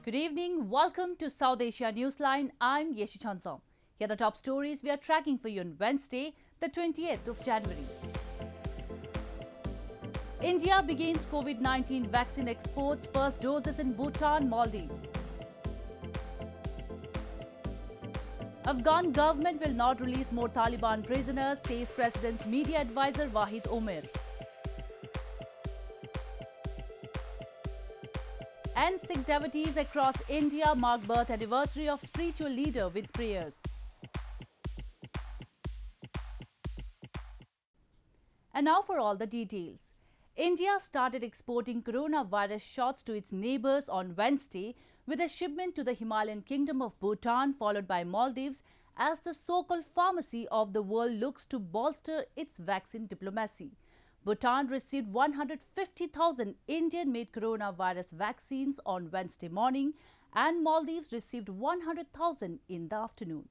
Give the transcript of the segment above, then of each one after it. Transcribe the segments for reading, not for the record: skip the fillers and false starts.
Good evening. Welcome to South Asia Newsline. I'm Yeshi Chansom. Here are the top stories we are tracking for you on Wednesday, the 28th of January. India begins Covid-19 vaccine exports, first doses in Bhutan, Maldives. Afghan government will not release more Taliban prisoners, says President's media advisor Waheed Omer. And Sikh devotees across India mark birth anniversary of spiritual leader with prayers. And now for all the details. India started exporting coronavirus shots to its neighbours on Wednesday with a shipment to the Himalayan kingdom of Bhutan followed by Maldives as the so-called pharmacy of the world looks to bolster its vaccine diplomacy. Bhutan received 150,000 Indian-made coronavirus vaccines on Wednesday morning and Maldives received 100,000 in the afternoon.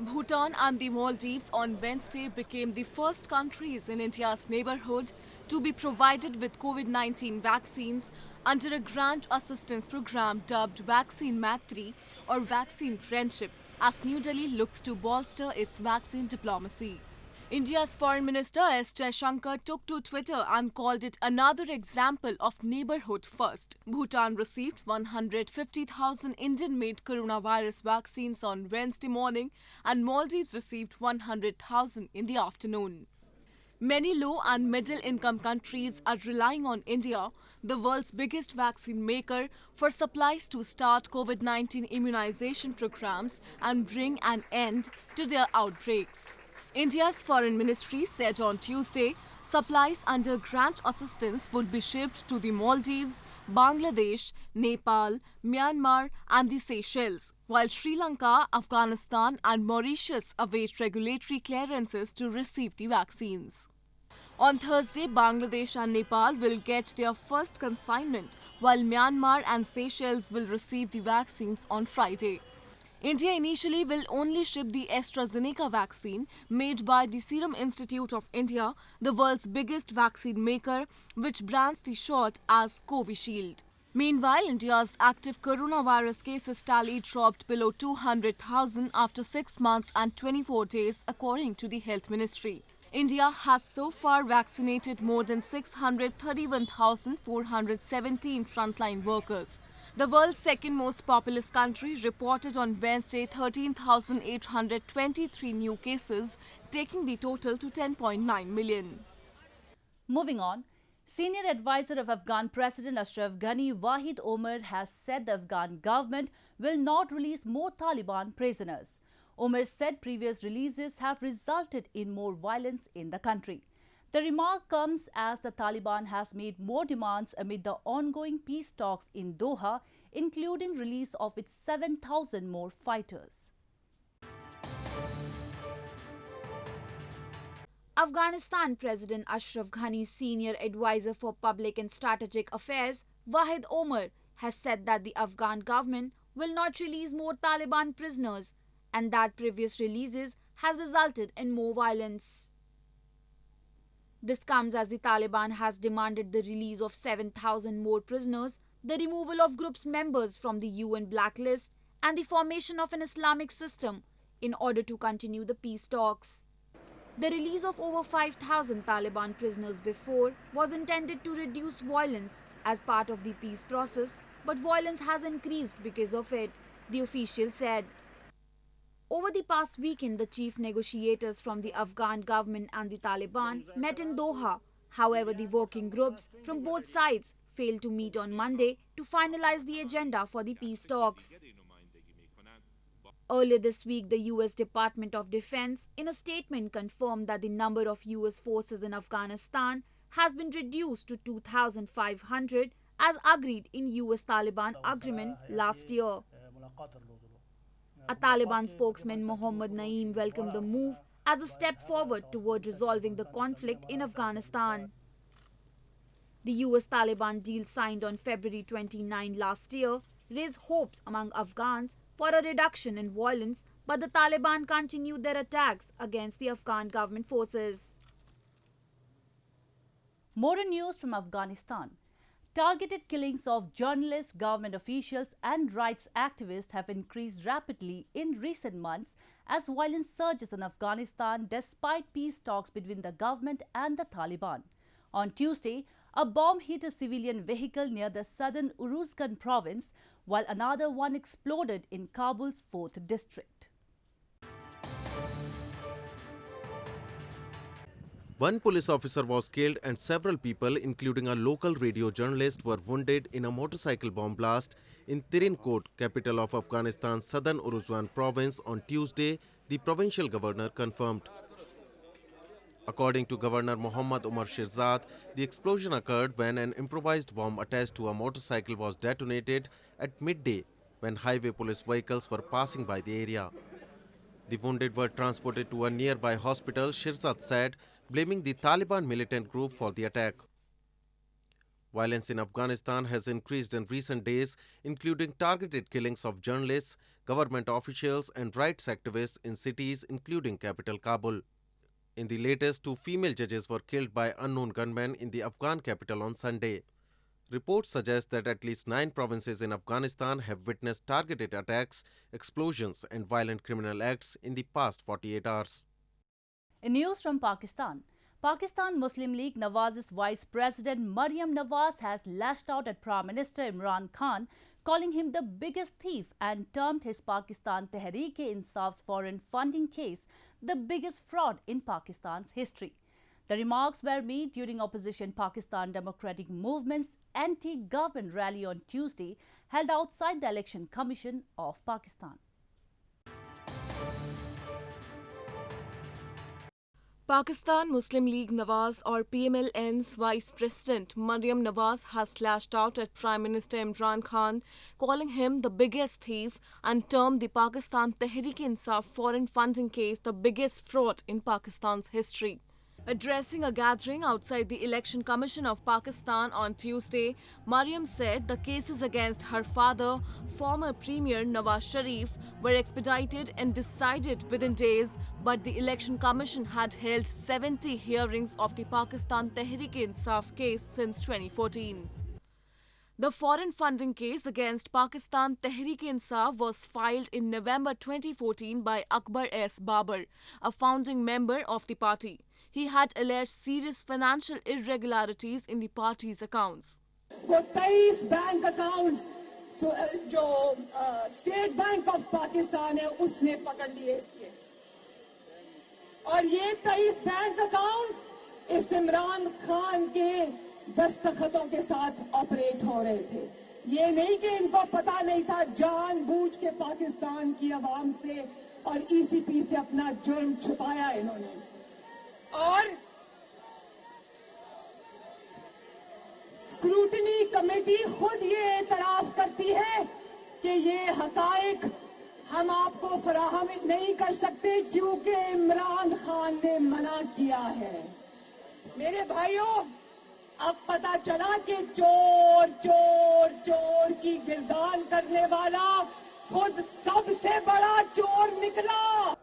Bhutan and the Maldives on Wednesday became the first countries in India's neighbourhood to be provided with Covid-19 vaccines under a grant assistance program dubbed Vaccine Maitri or Vaccine Friendship, as New Delhi looks to bolster its vaccine diplomacy. India's Foreign Minister S. Jaishankar took to Twitter and called it another example of neighbourhood first. Bhutan received 150,000 Indian-made coronavirus vaccines on Wednesday morning and Maldives received 100,000 in the afternoon. Many low and middle-income countries are relying on India, the world's biggest vaccine maker, for supplies to start Covid-19 immunization programs and bring an end to their outbreaks. India's Foreign Ministry said on Tuesday supplies under grant assistance would be shipped to the Maldives, Bangladesh, Nepal, Myanmar and the Seychelles, while Sri Lanka, Afghanistan and Mauritius await regulatory clearances to receive the vaccines. On Thursday, Bangladesh and Nepal will get their first consignment, while Myanmar and Seychelles will receive the vaccines on Friday. India initially will only ship the AstraZeneca vaccine made by the Serum Institute of India, the world's biggest vaccine maker, which brands the shot as Covishield. Meanwhile, India's active coronavirus cases tally dropped below 200,000 after 6 months and 24 days, according to the Health Ministry. India has so far vaccinated more than 631,417 frontline workers. The world's second most populous country reported on Wednesday 13,823 new cases, taking the total to 10.9 million. Moving on, senior advisor of Afghan President Ashraf Ghani, Waheed Omer, has said the Afghan government will not release more Taliban prisoners. Omer said previous releases have resulted in more violence in the country. The remark comes as the Taliban has made more demands amid the ongoing peace talks in Doha, including release of its 7,000 more fighters. Afghanistan President Ashraf Ghani's senior advisor for public and strategic affairs, Waheed Omer, has said that the Afghan government will not release more Taliban prisoners and that previous releases has resulted in more violence. This comes as the Taliban has demanded the release of 7,000 more prisoners, the removal of groups members from the UN blacklist and the formation of an Islamic system in order to continue the peace talks. The release of over 5,000 Taliban prisoners before was intended to reduce violence as part of the peace process, but violence has increased because of it, the official said. Over the past weekend, the chief negotiators from the Afghan government and the Taliban met in Doha. However, the working groups from both sides failed to meet on Monday to finalize the agenda for the peace talks. Earlier this week, the U.S. Department of Defense, in a statement, confirmed that the number of U.S. forces in Afghanistan has been reduced to 2,500 as agreed in U.S.-Taliban agreement last year. A Taliban spokesman, Mohammad Naeem, welcomed the move as a step forward toward resolving the conflict in Afghanistan. The US-Taliban deal signed on February 29 last year raised hopes among Afghans for a reduction in violence, but the Taliban continued their attacks against the Afghan government forces. More news from Afghanistan. Targeted killings of journalists, government officials and rights activists have increased rapidly in recent months as violence surges in Afghanistan despite peace talks between the government and the Taliban. On Tuesday, a bomb hit a civilian vehicle near the southern Uruzgan province, while another one exploded in Kabul's 4th district. One police officer was killed and several people, including a local radio journalist, were wounded in a motorcycle bomb blast in Tirinkot, capital of Afghanistan's southern Uruzgan province on Tuesday, the provincial governor confirmed. According to Governor Muhammad Umar Shirzad, the explosion occurred when an improvised bomb attached to a motorcycle was detonated at midday when highway police vehicles were passing by the area. The wounded were transported to a nearby hospital, Shirzad said, blaming the Taliban militant group for the attack. Violence in Afghanistan has increased in recent days, including targeted killings of journalists, government officials and rights activists in cities including capital Kabul. In the latest, 2 female judges were killed by unknown gunmen in the Afghan capital on Sunday. Reports suggest that at least 9 provinces in Afghanistan have witnessed targeted attacks, explosions and violent criminal acts in the past 48 hours. In news from Pakistan, Pakistan Muslim League-Nawaz's Vice President Maryam Nawaz has lashed out at Prime Minister Imran Khan, calling him the biggest thief and termed his Pakistan Tehreek-e-Insaf's foreign funding case the biggest fraud in Pakistan's history. The remarks were made during opposition Pakistan Democratic Movement's anti-government rally on Tuesday, held outside the Election Commission of Pakistan. Pakistan Muslim League-Nawaz or PMLN's Vice President Maryam Nawaz has slashed out at Prime Minister Imran Khan, calling him the biggest thief and termed the Pakistan Tehreek-e-Insaf foreign funding case the biggest fraud in Pakistan's history. Addressing a gathering outside the Election Commission of Pakistan on Tuesday, Maryam said the cases against her father, former Premier Nawaz Sharif, were expedited and decided within days, but the Election Commission had held 70 hearings of the Pakistan Tehreek-e-Insaf case since 2014. The foreign funding case against Pakistan Tehreek-e-Insaf was filed in November 2014 by Akbar S. Babar, a founding member of the party. He had alleged serious financial irregularities in the party's accounts. वो 23 bank accounts जो state bank of Pakistan है उसने पकड़ लिए इसके और ये 23 bank accounts इस इमरान खान के दस्तखतों के साथ ऑपरेट हो रहे थे। ये नहीं कि इनको पता नहीं था, जानबूझ के पाकिस्तान की आवाम से और ईसीपी से अपना जुर्म छुपाया इन्होंने। और स्क्रूटनी कमेटी खुद ये एतराफ करती है कि ये हकायक हम आपको फराहम नहीं कर सकते क्योंकि इमरान खान ने मना किया है। मेरे भाइयों, अब पता चला कि चोर चोर चोर की गिरदान करने वाला खुद सबसे बड़ा चोर निकला।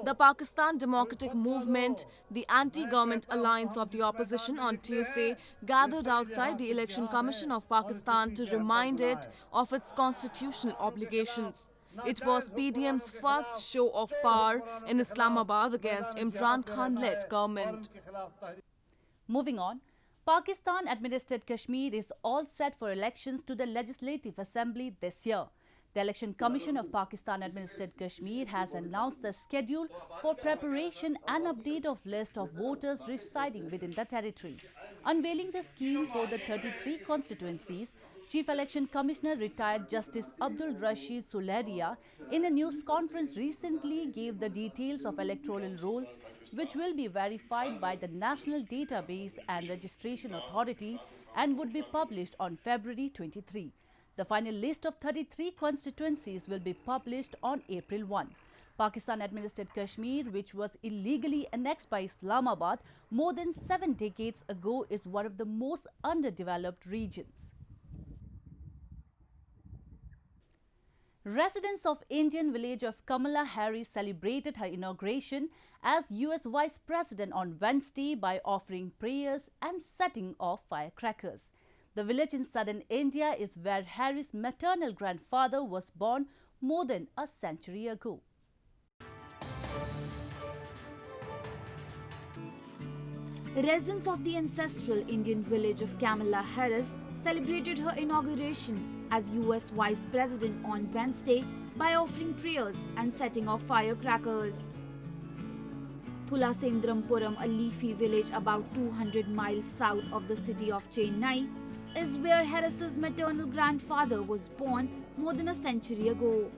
The Pakistan Democratic Movement, the anti-government alliance of the opposition on Tuesday, gathered outside the Election Commission of Pakistan to remind it of its constitutional obligations. It was PDM's first show of power in Islamabad against Imran Khan-led government. Moving on, Pakistan-administered Kashmir is all set for elections to the Legislative Assembly this year. The Election Commission of Pakistan-administered Kashmir has announced the schedule for preparation and update of list of voters residing within the territory. Unveiling the scheme for the 33 constituencies, Chief Election Commissioner retired Justice Abdul Rashid Sulehria in a news conference recently gave the details of electoral rolls which will be verified by the National Database and Registration Authority and would be published on February 23. The final list of 33 constituencies will be published on April 1. Pakistan-administered Kashmir, which was illegally annexed by Islamabad more than 7 decades ago, is one of the most underdeveloped regions. Residents of Indian village of Kamala Harris celebrated her inauguration as US Vice President on Wednesday by offering prayers and setting off firecrackers. The village in southern India is where Harris' maternal grandfather was born more than a century ago. Residents of the ancestral Indian village of Kamala Harris celebrated her inauguration as US Vice President on Wednesday by offering prayers and setting off firecrackers. Thulasendrampuram, a leafy village about 200 miles south of the city of Chennai, is where Harris's maternal grandfather was born more than a century ago.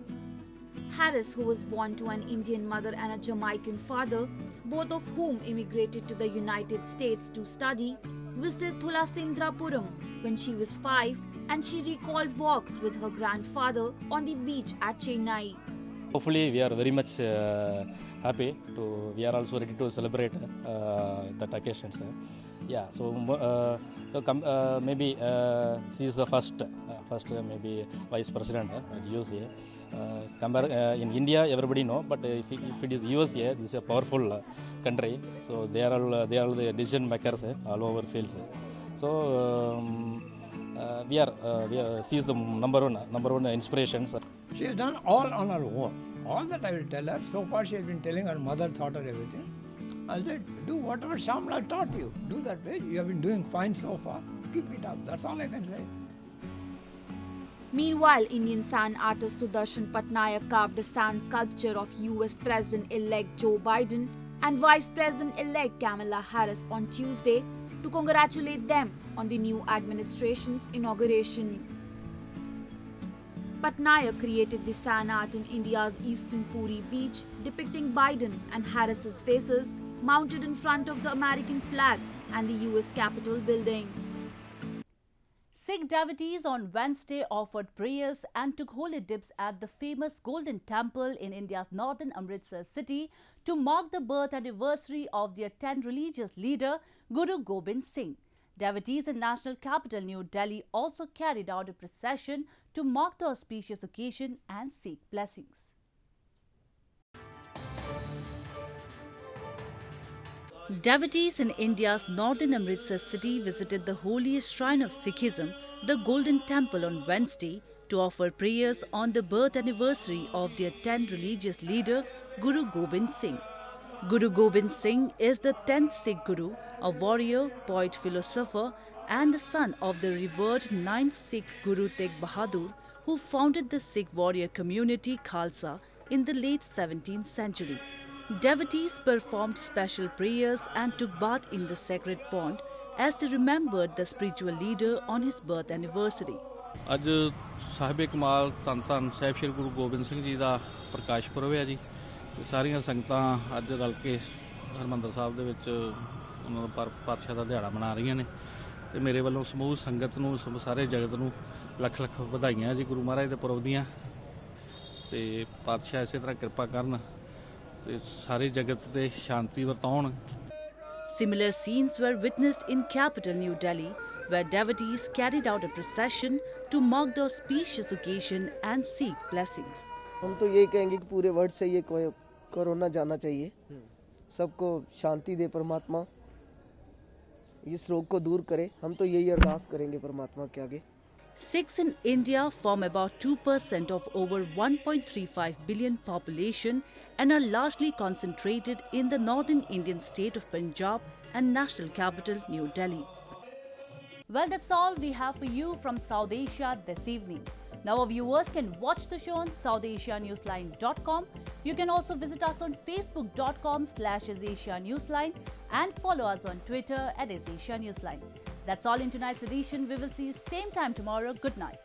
Harris, who was born to an Indian mother and a Jamaican father, both of whom immigrated to the United States to study, visited Thulasendrampuram when she was 5, and she recalled walks with her grandfather on the beach at Chennai. Hopefully, we are very much happy. We are also ready to celebrate that occasions. Yeah, maybe she is the first maybe Vice President at USA. In India, everybody know, but if it is USA, this is a powerful country. So they are all the decision makers all over fields. So she is the number one inspiration. She has done all on her own. All that I will tell her. So far, she has been telling her mother taught her everything. I said, do whatever Shamla taught you. Do that way. You have been doing fine so far. Keep it up. That's all I can say. Meanwhile, Indian sand artist Sudarshan Patnaik carved a sand sculpture of US President-elect Joe Biden and Vice President-elect Kamala Harris on Tuesday to congratulate them on the new administration's inauguration. Patnaik created the sand art in India's eastern Puri beach, depicting Biden and Harris's faces mounted in front of the American flag and the US Capitol building. Sikh devotees on Wednesday offered prayers and took holy dips at the famous Golden Temple in India's northern Amritsar city to mark the birth anniversary of their 10th religious leader, Guru Gobind Singh. Devotees in national capital New Delhi also carried out a procession to mark the auspicious occasion and seek blessings. Devotees in India's northern Amritsar city visited the holiest shrine of Sikhism, the Golden Temple, on Wednesday to offer prayers on the birth anniversary of their 10th religious leader, Guru Gobind Singh. Guru Gobind Singh is the 10th Sikh Guru, a warrior, poet, philosopher, and the son of the revered 9th Sikh Guru Tegh Bahadur, who founded the Sikh warrior community Khalsa in the late 17th century. Devotees performed special prayers and took bath in the sacred pond as they remembered the spiritual leader on his birth anniversary. ਅੱਜ ਸਾਹਿਬ ਕਮਾਲ ਧੰਨ ਧੰਨ ਸਾਹਿਬ ਸ਼੍ਰੀ ਗੁਰੂ ਗੋਬਿੰਦ ਸਿੰਘ ਜੀ ਦਾ ਪ੍ਰਕਾਸ਼ ਪੁਰਬ ਹੈ ਜੀ। ਸਾਰੀਆਂ ਸੰਗਤਾਂ ਅੱਜ ਰਲ ਕੇ ਹਰਿਮੰਦਰ ਸਾਹਿਬ ਦੇ ਵਿੱਚ ਉਹਨਾਂ ਦਾ ਪਾਤਸ਼ਾਹ ਦਾ ਦਿਹਾੜਾ ਮਨਾ ਰਹੀਆਂ ਨੇ ਤੇ ਮੇਰੇ ਵੱਲੋਂ ਸਮੂਹ ਸੰਗਤ ਨੂੰ ਸਾਰੇ ਜਗਤ ਨੂੰ ਲੱਖ ਲੱਖ ਵਧਾਈਆਂ ਜੀ ਗੁਰੂ ਮਹਾਰਾਜ ਦੇ ਪੁਰਬ ਦੀਆਂ ਤੇ ਪਾਤਸ਼ਾਹ ਇਸੇ ਤਰ੍ਹਾਂ ਕਿਰਪਾ ਕਰਨ ਤੇ ਸਾਰੇ ਜਗਤ ਤੇ ਸ਼ਾਂਤੀ ਵਰਤਾਉਣ। Similar scenes were witnessed in capital New Delhi, where devotees carried out a procession to mark the auspicious occasion and seek blessings. हम तो यही कहेंगे कि पूरे वर्ल्ड से ये कोरोना जाना चाहिए, सबको शांति दे परमात्मा, इस रोग को दूर करे। हम तो यही अरदास करेंगे परमात्मा के आगे। Sikhs in India form about 2% of over 1.35 billion population and are largely concentrated in the northern Indian state of Punjab and national capital New Delhi. Well, that's all we have for you from South Asia this evening. Now our viewers can watch the show on SouthAsiaNewsline.com. You can also visit us on Facebook.com/AsAsiaNewsline and follow us on Twitter @AsAsiaNewsline. That's all in tonight's edition. We will see you same time tomorrow. Good night.